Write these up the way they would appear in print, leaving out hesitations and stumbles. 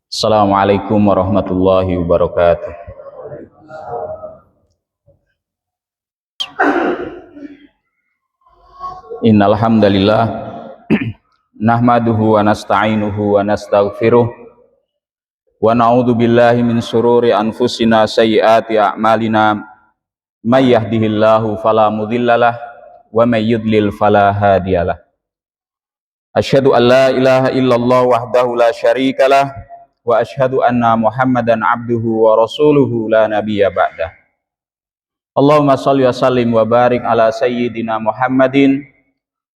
Assalamualaikum warahmatullahi wabarakatuh. Innal hamdalillah nahmaduhu wa nasta'inuhu wa nastaghfiruh wa na'udzu billahi min syururi anfusina sayyiati a'malina may yahdihillahu fala mudhillalah wa may yudlil fala hadiyalah. Asyhadu an la ilaha illallah wahdahu la syarikalah wa asyhadu anna Muhammadan abduhu wa rasuluhu la nabiyya ba'dah. Allahumma shalli wa sallim wa barik ala sayyidina Muhammadin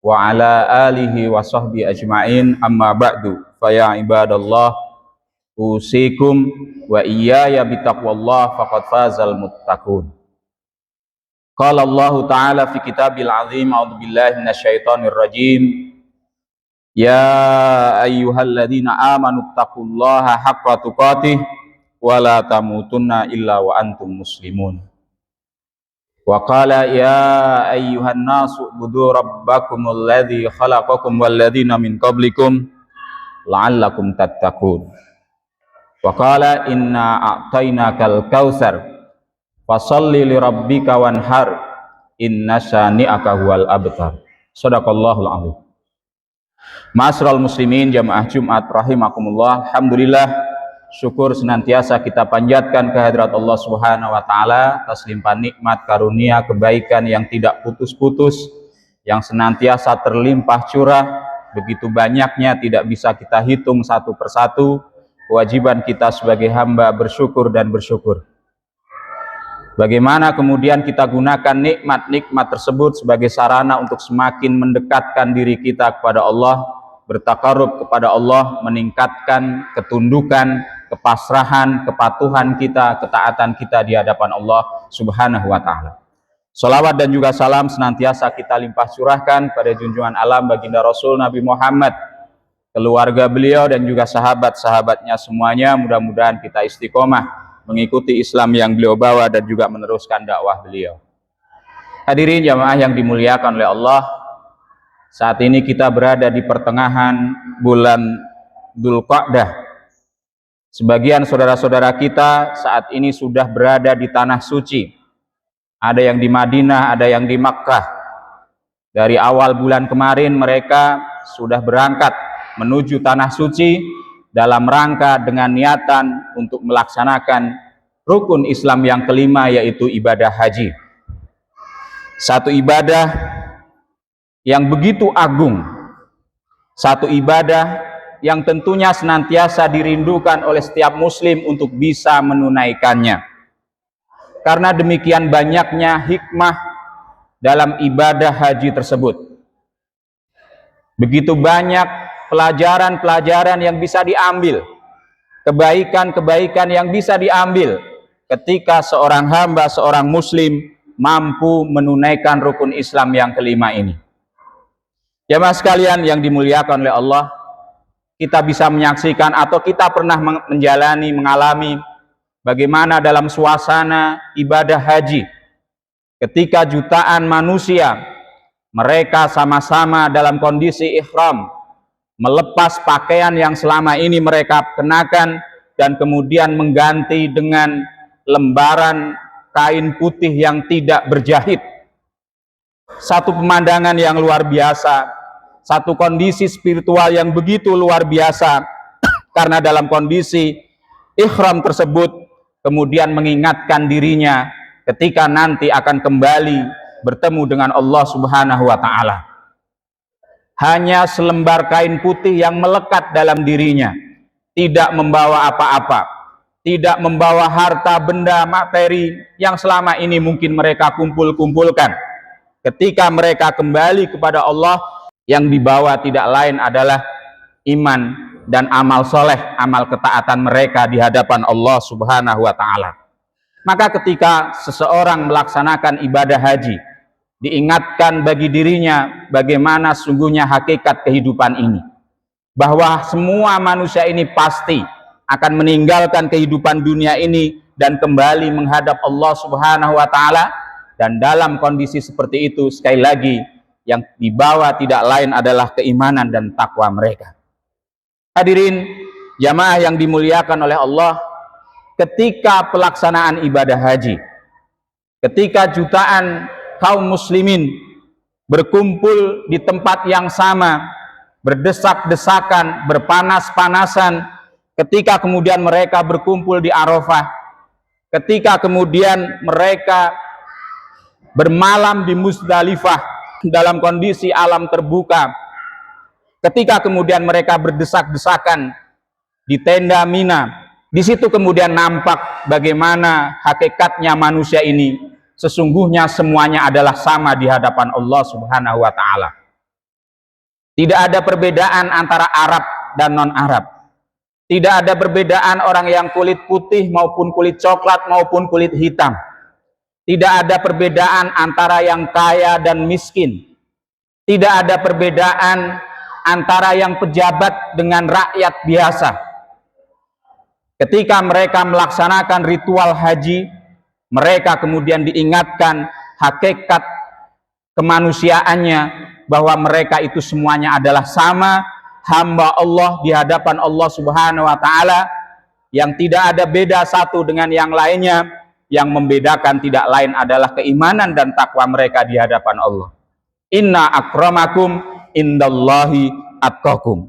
wa ala alihi wa sahbihi ajma'in, amma ba'du. Fa ya ibadallah, usikum wa iyaya bitaqwallah faqad fazal muttaqun. Qala Allah ta'ala fi kitabil azim, a'udzu billahi minasyaitonir rajim. Ya ayyuhalladzina amanu taqullaha haqqa tuqatih wa la tamutunna illa wa antum muslimun. Wa qala ya ayyuhan nasu ubudu rabbakumul ladzi khalaqakum wal ladzina min qablikum la'allakum tattaqun. Wa qala inna a'tainakal kautsar fasholli li rabbika wanhar inna syani'aka huwal abtar. Shadaqallahul azim. Ma'asyiral muslimin jamaah Jumat rahimakumullah. Alhamdulillah, syukur senantiasa kita panjatkan kehadirat Allah Subhanahu wa taala atas limpahan nikmat karunia kebaikan yang tidak putus-putus, yang senantiasa terlimpah curah, begitu banyaknya tidak bisa kita hitung satu persatu. Kewajiban kita sebagai hamba bersyukur dan bersyukur. Bagaimana kemudian kita gunakan nikmat-nikmat tersebut sebagai sarana untuk semakin mendekatkan diri kita kepada Allah, bertakarub kepada Allah, meningkatkan ketundukan, kepasrahan, kepatuhan kita, ketaatan kita di hadapan Allah Subhanahu wa taala. Salawat dan juga salam senantiasa kita limpah curahkan pada junjungan alam baginda Rasul Nabi Muhammad, keluarga beliau dan juga sahabat-sahabatnya semuanya. Mudah-mudahan kita istiqomah mengikuti Islam yang beliau bawa dan juga meneruskan dakwah beliau. Hadirin jamaah yang dimuliakan oleh Allah, saat ini kita berada di pertengahan bulan Dzulqa'dah. Sebagian saudara-saudara kita saat ini sudah berada di tanah suci. Ada yang di Madinah, ada yang di Makkah. Dari awal bulan kemarin mereka sudah berangkat menuju tanah suci dalam rangka dengan niatan untuk melaksanakan rukun Islam yang kelima, yaitu ibadah haji. Satu ibadah yang begitu agung, satu ibadah yang tentunya senantiasa dirindukan oleh setiap muslim untuk bisa menunaikannya. Karena demikian banyaknya hikmah dalam ibadah haji tersebut. Begitu banyak pelajaran-pelajaran yang bisa diambil, kebaikan-kebaikan yang bisa diambil ketika seorang hamba, seorang muslim mampu menunaikan rukun Islam yang kelima ini. Jamaah sekalian yang dimuliakan oleh Allah, kita bisa menyaksikan atau kita pernah mengalami bagaimana dalam suasana ibadah haji ketika jutaan manusia mereka sama-sama dalam kondisi ihram, melepas pakaian yang selama ini mereka kenakan dan kemudian mengganti dengan lembaran kain putih yang tidak berjahit. Satu pemandangan yang luar biasa, satu kondisi spiritual yang begitu luar biasa, karena dalam kondisi ihram tersebut kemudian mengingatkan dirinya ketika nanti akan kembali bertemu dengan Allah Subhanahu wa taala. Hanya selembar kain putih yang melekat dalam dirinya, tidak membawa apa-apa, tidak membawa harta benda materi yang selama ini mungkin mereka kumpulkan. Ketika mereka kembali kepada Allah, yang dibawa tidak lain adalah iman dan amal soleh, amal ketaatan mereka di hadapan Allah Subhanahu wa taala. Maka ketika seseorang melaksanakan ibadah haji, diingatkan bagi dirinya bagaimana sungguhnya hakikat kehidupan ini, bahwa semua manusia ini pasti akan meninggalkan kehidupan dunia ini dan kembali menghadap Allah Subhanahu wa taala. Dan dalam kondisi seperti itu, sekali lagi yang dibawa tidak lain adalah keimanan dan takwa mereka. Hadirin jamaah yang dimuliakan oleh Allah, ketika pelaksanaan ibadah haji, ketika jutaan kaum muslimin berkumpul di tempat yang sama, berdesak-desakan, berpanas-panasan, ketika kemudian mereka berkumpul di Arafah, ketika kemudian mereka bermalam di Muzdalifah dalam kondisi alam terbuka, ketika kemudian mereka berdesak-desakan di tenda Mina, di situ kemudian nampak bagaimana hakikatnya manusia ini sesungguhnya semuanya adalah sama di hadapan Allah Subhanahu wa taala. Tidak ada perbedaan antara Arab dan non-Arab. Tidak ada perbedaan orang yang kulit putih maupun kulit coklat maupun kulit hitam. Tidak ada perbedaan antara yang kaya dan miskin. Tidak ada perbedaan antara yang pejabat dengan rakyat biasa. Ketika mereka melaksanakan ritual haji, mereka kemudian diingatkan hakikat kemanusiaannya, bahwa mereka itu semuanya adalah sama, hamba Allah di hadapan Allah Subhanahu wa taala, yang tidak ada beda satu dengan yang lainnya. Yang membedakan tidak lain adalah keimanan dan takwa mereka di hadapan Allah. Inna akramakum indallahi atqakum.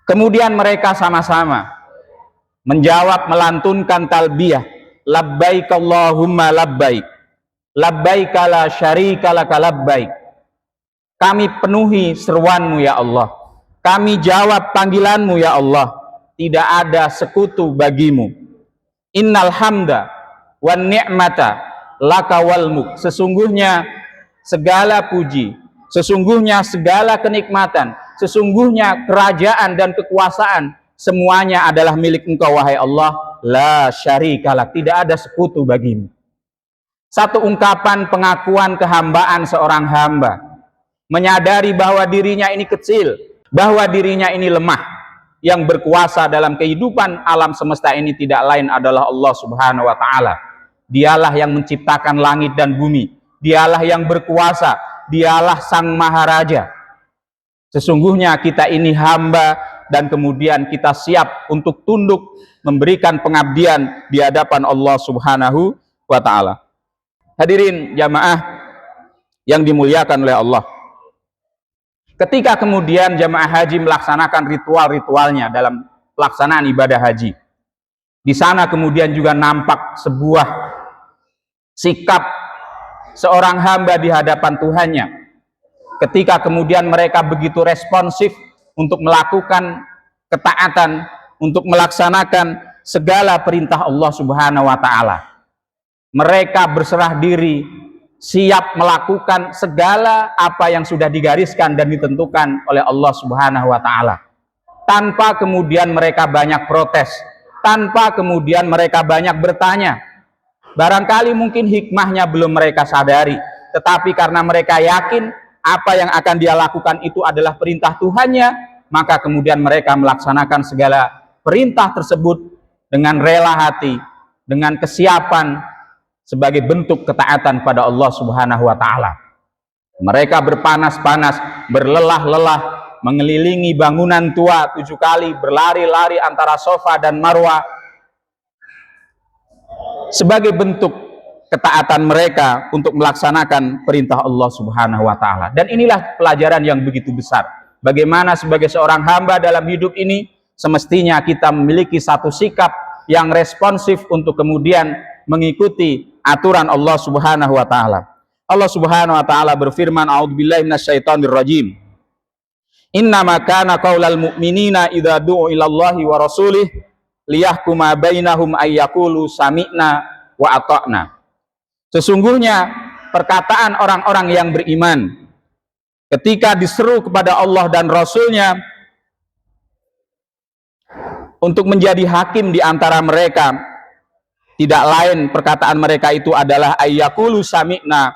Kemudian mereka sama-sama menjawab, melantunkan talbiyah, labbaik Allahumma labbaik, labbaik la syarika laka labbaik. Kami penuhi seruanmu ya Allah, kami jawab panggilanmu ya Allah, tidak ada sekutu bagimu. Innal hamda wan ni'mata laka wal mulk. Sesungguhnya segala puji, sesungguhnya segala kenikmatan, sesungguhnya kerajaan dan kekuasaan semuanya adalah milik Engkau wahai Allah, la syarikalah, tidak ada sekutu bagimu. Satu ungkapan pengakuan kehambaan seorang hamba, menyadari bahwa dirinya ini kecil, bahwa dirinya ini lemah. Yang berkuasa dalam kehidupan alam semesta ini tidak lain adalah Allah Subhanahu wa taala. Dialah yang menciptakan langit dan bumi, dialah yang berkuasa, dialah sang maharaja. Sesungguhnya kita ini hamba, dan kemudian kita siap untuk tunduk memberikan pengabdian di hadapan Allah Subhanahu wa taala. Hadirin jamaah yang dimuliakan oleh Allah, ketika kemudian jamaah haji melaksanakan ritual-ritualnya dalam pelaksanaan ibadah haji, di sana kemudian juga nampak sebuah sikap seorang hamba di hadapan Tuhannya. Ketika kemudian mereka begitu responsif untuk melakukan ketaatan, untuk melaksanakan segala perintah Allah Subhanahu wa taala. Mereka berserah diri, siap melakukan segala apa yang sudah digariskan dan ditentukan oleh Allah Subhanahu wa taala. Tanpa kemudian mereka banyak protes, tanpa kemudian mereka banyak bertanya. Barangkali mungkin hikmahnya belum mereka sadari, tetapi karena mereka yakin apa yang akan dia lakukan itu adalah perintah Tuhannya, maka kemudian mereka melaksanakan segala perintah tersebut dengan rela hati, dengan kesiapan, sebagai bentuk ketaatan pada Allah Subhanahu wa taala. Mereka berpanas-panas, berlelah-lelah, mengelilingi bangunan tua 7 kali, berlari-lari antara Safa dan Marwah sebagai bentuk ketaatan mereka untuk melaksanakan perintah Allah Subhanahu wa taala. Dan inilah pelajaran yang begitu besar. Bagaimana sebagai seorang hamba dalam hidup ini semestinya kita memiliki satu sikap yang responsif untuk kemudian mengikuti aturan Allah Subhanahu wa taala. Allah Subhanahu wa taala berfirman, a'udzubillahi minasyaitonir rajim. Innama kana qaulal mu'minina idza du'u ilallahi wa rasulih liyahkuma bainahum ayyaqulu sami'na wa ata'na. Sesungguhnya perkataan orang-orang yang beriman ketika diseru kepada Allah dan Rasulnya untuk menjadi hakim di antara mereka, tidak lain perkataan mereka itu adalah ayyaqulu sami'na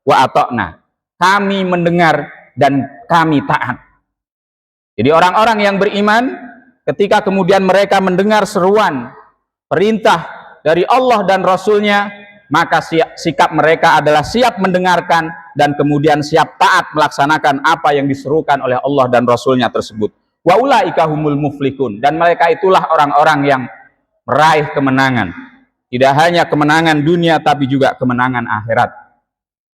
wa ata'na. Kami mendengar dan kami taat. Jadi orang-orang yang beriman ketika kemudian mereka mendengar seruan perintah dari Allah dan Rasulnya, maka sikap mereka adalah siap mendengarkan dan kemudian siap taat melaksanakan apa yang diserukan oleh Allah dan Rasulnya tersebut. Wa ulaika humul muflihun, dan mereka itulah orang-orang yang meraih kemenangan. Tidak hanya kemenangan dunia tapi juga kemenangan akhirat.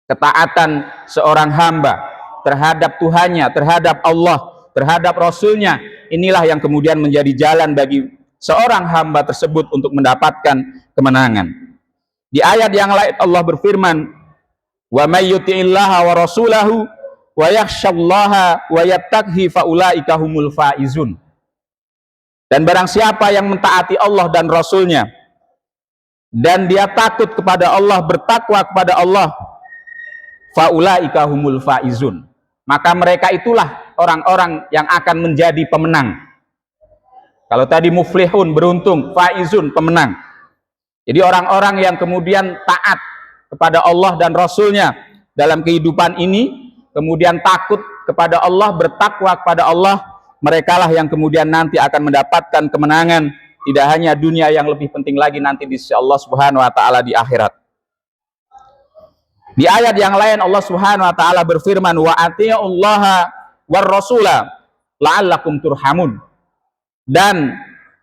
Ketaatan seorang hamba terhadap Tuhannya, terhadap Allah, terhadap Rasulnya, inilah yang kemudian menjadi jalan bagi seorang hamba tersebut untuk mendapatkan kemenangan. Di ayat yang lain Allah berfirman, wa may yuti'illaha wa rasulahu wa yakhshallaha wa yattaqhi faulaika humul faizun. Dan barang siapa yang mentaati Allah dan Rasulnya dan dia takut kepada Allah, bertakwa kepada Allah, faulaika humul faizun, maka mereka itulah orang-orang yang akan menjadi pemenang. Kalau tadi muflihun beruntung, faizun pemenang. Jadi orang-orang yang kemudian taat kepada Allah dan Rasulnya dalam kehidupan ini, kemudian takut kepada Allah, bertakwa kepada Allah, merekalah yang kemudian nanti akan mendapatkan kemenangan, tidak hanya dunia, yang lebih penting lagi nanti di sisi Allah Subhanahu wa taala di akhirat. Di ayat yang lain Allah Subhanahu wa taala berfirman, wa atiullaha war rasula la'allakum turhamun. Dan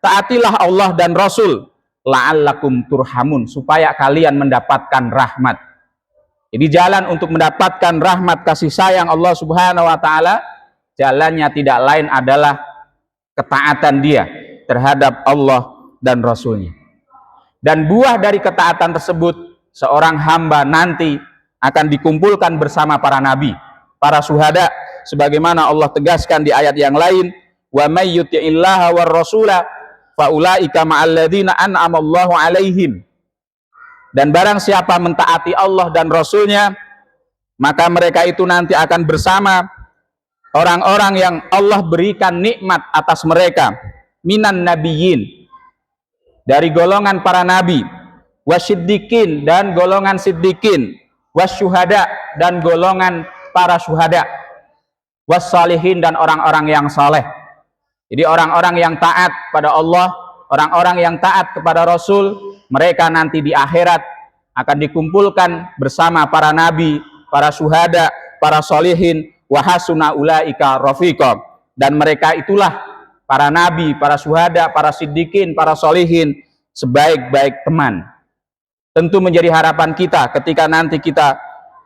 taatilah Allah dan Rasul la'allakum turhamun, supaya kalian mendapatkan rahmat. Jadi jalan untuk mendapatkan rahmat kasih sayang Allah Subhanahu wa taala, jalannya tidak lain adalah ketaatan dia terhadap Allah dan Rasulnya. Dan buah dari ketaatan tersebut, seorang hamba nanti akan dikumpulkan bersama para nabi, para syuhada, sebagaimana Allah tegaskan di ayat yang lain, wa may yuti'illaha war rasula faulaika ma'alladzina an'amallahu alaihim. Dan barang siapa mentaati Allah dan Rasulnya, maka mereka itu nanti akan bersama orang-orang yang Allah berikan nikmat atas mereka, minan nabiyyin, dari golongan para nabi, wasiddiqin, dan golongan siddiqin, wasyuhada, dan golongan para syuhada, wassalihin, dan orang-orang yang saleh. Jadi orang-orang yang taat pada Allah, orang-orang yang taat kepada Rasul, mereka nanti di akhirat akan dikumpulkan bersama para nabi, para syuhada, para sholihin, wa hasuna ulaika rafiqa. Dan mereka itulah para nabi, para syuhada, para siddiqin, para sholihin, sebaik-baik teman. Tentu menjadi harapan kita ketika nanti kita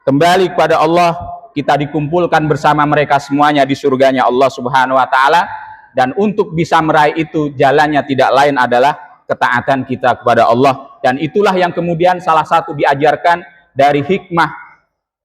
kembali kepada Allah, kita dikumpulkan bersama mereka semuanya di surganya Allah Subhanahu wa taala. Dan untuk bisa meraih itu, jalannya tidak lain adalah ketaatan kita kepada Allah. Dan itulah yang kemudian salah satu diajarkan dari hikmah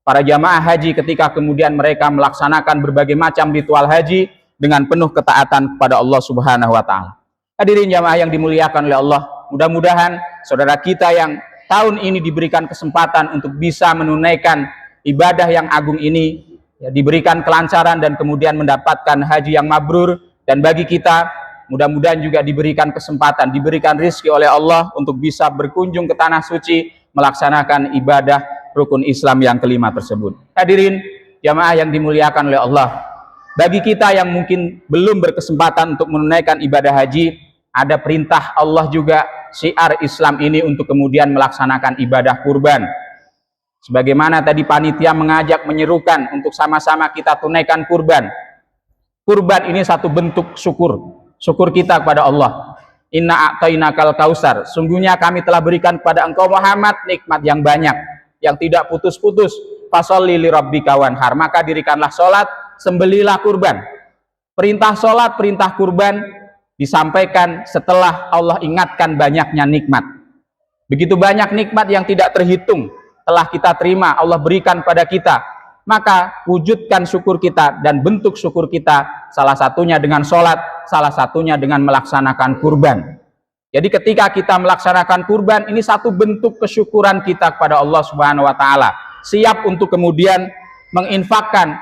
para jamaah haji ketika kemudian mereka melaksanakan berbagai macam ritual haji dengan penuh ketaatan kepada Allah Subhanahu wa taala. Hadirin jamaah yang dimuliakan oleh Allah, mudah-mudahan saudara kita yang tahun ini diberikan kesempatan untuk bisa menunaikan ibadah yang agung ini, ya, diberikan kelancaran dan kemudian mendapatkan haji yang mabrur. Dan bagi kita, mudah-mudahan juga diberikan kesempatan, diberikan rizki oleh Allah untuk bisa berkunjung ke tanah suci, melaksanakan ibadah rukun Islam yang kelima tersebut. Hadirin jamaah yang dimuliakan oleh Allah, bagi kita yang mungkin belum berkesempatan untuk menunaikan ibadah haji, ada perintah Allah juga, syiar Islam ini, untuk kemudian melaksanakan ibadah kurban. Sebagaimana tadi panitia mengajak, menyerukan untuk sama-sama kita tunaikan kurban. Kurban ini satu bentuk syukur kita kepada Allah. Inna a'tainakal kausar, sungguhnya kami telah berikan kepada engkau Muhammad nikmat yang banyak, yang tidak putus-putus. Fasholli lirabbika wanhar, maka dirikanlah sholat, sembelilah kurban. Perintah sholat, perintah kurban disampaikan setelah Allah ingatkan banyaknya nikmat. Begitu banyak nikmat yang tidak terhitung telah kita terima, Allah berikan pada kita. Maka wujudkan syukur kita, dan bentuk syukur kita salah satunya dengan sholat, salah satunya dengan melaksanakan kurban. Jadi ketika kita melaksanakan kurban, ini satu bentuk kesyukuran kita kepada Allah Subhanahu wa taala. Siap untuk kemudian menginfakkan,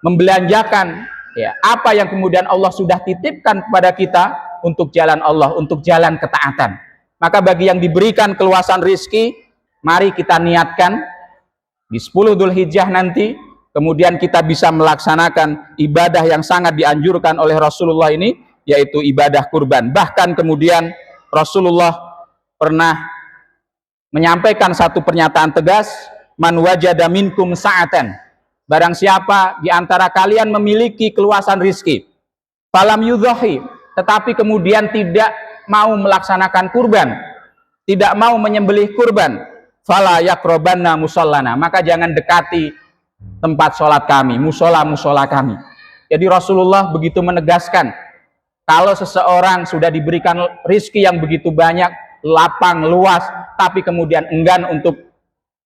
membelanjakan, ya, apa yang kemudian Allah sudah titipkan kepada kita untuk jalan Allah, untuk jalan ketaatan. Maka bagi yang diberikan keluasan rizki, mari kita niatkan di 10 Dzulhijjah nanti, kemudian kita bisa melaksanakan ibadah yang sangat dianjurkan oleh Rasulullah ini, yaitu ibadah kurban. Bahkan kemudian Rasulullah pernah menyampaikan satu pernyataan tegas, man wajada minkum sa'atan, barang siapa di antara kalian memiliki keluasan rizki, falam yudhahi, tetapi kemudian tidak mau melaksanakan kurban, tidak mau menyembelih kurban, fala yaqrabanna musallana, maka jangan dekati tempat sholat kami, musola kami. Jadi Rasulullah begitu menegaskan, kalau seseorang sudah diberikan rizki yang begitu banyak, lapang, luas, tapi kemudian enggan untuk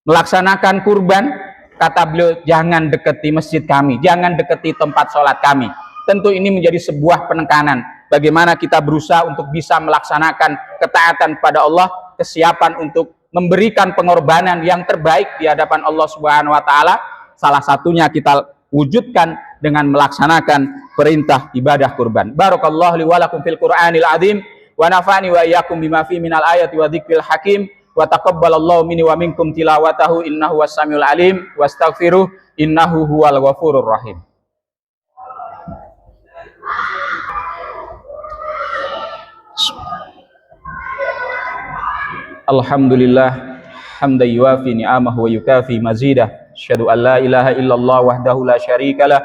melaksanakan kurban, kata beliau, jangan dekati masjid kami, jangan dekati tempat sholat kami. Tentu ini menjadi sebuah penekanan, bagaimana kita berusaha untuk bisa melaksanakan ketaatan pada Allah, kesiapan untuk memberikan pengorbanan yang terbaik di hadapan Allah Subhanahu wa taala. Salah satunya kita wujudkan dengan melaksanakan perintah ibadah kurban. Barakallahu li wa lakum fil Qur'anil azim wa nafa'ani wa iyyakum bima fi minal ayati wa dzikril hakim wa taqabbalallahu minni wa minkum tilawatahu innahu was-samiul alim wastaghfiruh innahu huwal ghafurur rahim. Alhamdulillah hamdan yuwafi ni'amahu wa yukafi mazidah. Asyhadu an la ilaha illallah wahdahu la syarikalah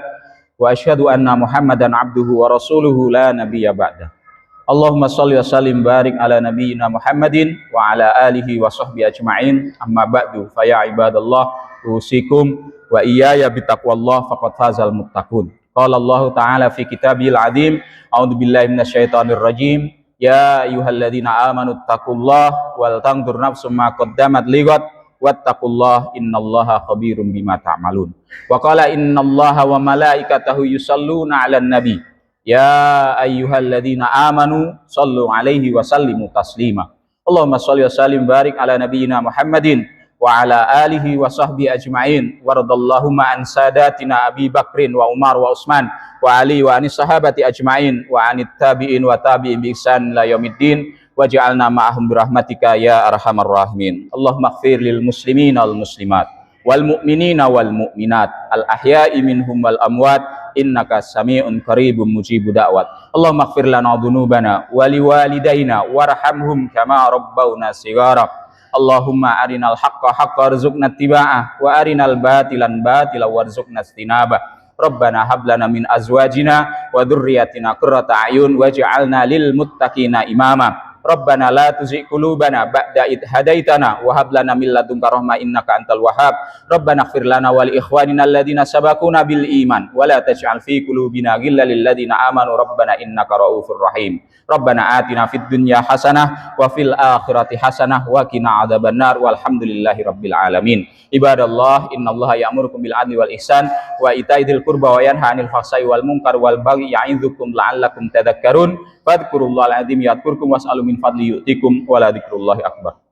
wa asyhadu anna Muhammadan abduhu wa rasuluhu la nabiyya ba'dah. Allahumma shalli wa sallim barik ala nabiyyina Muhammadin wa ala alihi wa sahbihi ajma'in. Amma ba'du, fa ya ibadallah usikum wa iyaya bitaqwallah faqad fazal muttaqun. Qala Allah ta'ala fi kitabil azim, a'udzu billahi minasyaitonir rajim. Ya ayyuhalladzina amanu taqullaha wal tanzur nafsum ma qaddamat lighad wattaqullah innallaha khabirum bima ta'malun. Wa qala innallaha wa malaikatahu yusalluna 'alan nabi ya ayyuhalladzina amanu sallu 'alaihi wa sallimu taslima. Allahumma shalli wa sallim barik ala nabiyyina Muhammadin wa ala alihi wa sahbihi ajma'in waradallahumma an sadatina Abi Bakrin wa Umar wa Utsman wa Ali wa anis sahabati ajma'in wa anit tabi'in wa tabi'in bi ihsan ila yaumiddin waj'alna ma'ahum birahmatika ya arhamar rahimin. Allahumma ighfir lil muslimina wal muslimat wal mu'minina wal mu'minat al ahya'i minhum wal amwat innaka sami'un qaribun mujibu da'wat. Allahumma ighfir lana dhunubana wa liwalidayna warhamhum kama rabbawna shighara. Allahumma arinal haqqa haqqa warzuqna ittiba'ah wa arinal batilan batila warzuqna istinabah. Rabbana hab lana min azwajina wa dhurriyyatina qurrata a'yun waj'alna lil muttaqina imama. Rabbana la tuzigh qulubana ba'da id hadaitana wa hab lana min ladunka rahmah innaka antal wahhab. Rabbana ighfir lana wa li ikhwanina alladhina sabaquna bil iman wa la taj'al fi qulubina ghillan lil ladzina amanu rabbana innaka raufur rahim. Rabbana atina fid dunya hasanah wa fil akhirati hasanah wa qina adzabannar walhamdulillahi rabbil alamin. Ibadallah, innallaha ya'murukum bil adli wal ihsan wa ita'i dzil qurba wa yanha 'anil fahsya'i wal munkar wal baghi ya'idzukum la'allakum tadhakkarun. Fadhkurullahal azim yadhkurkum was'alu min fadli yu'tikum wa la dzikrullahi akbar.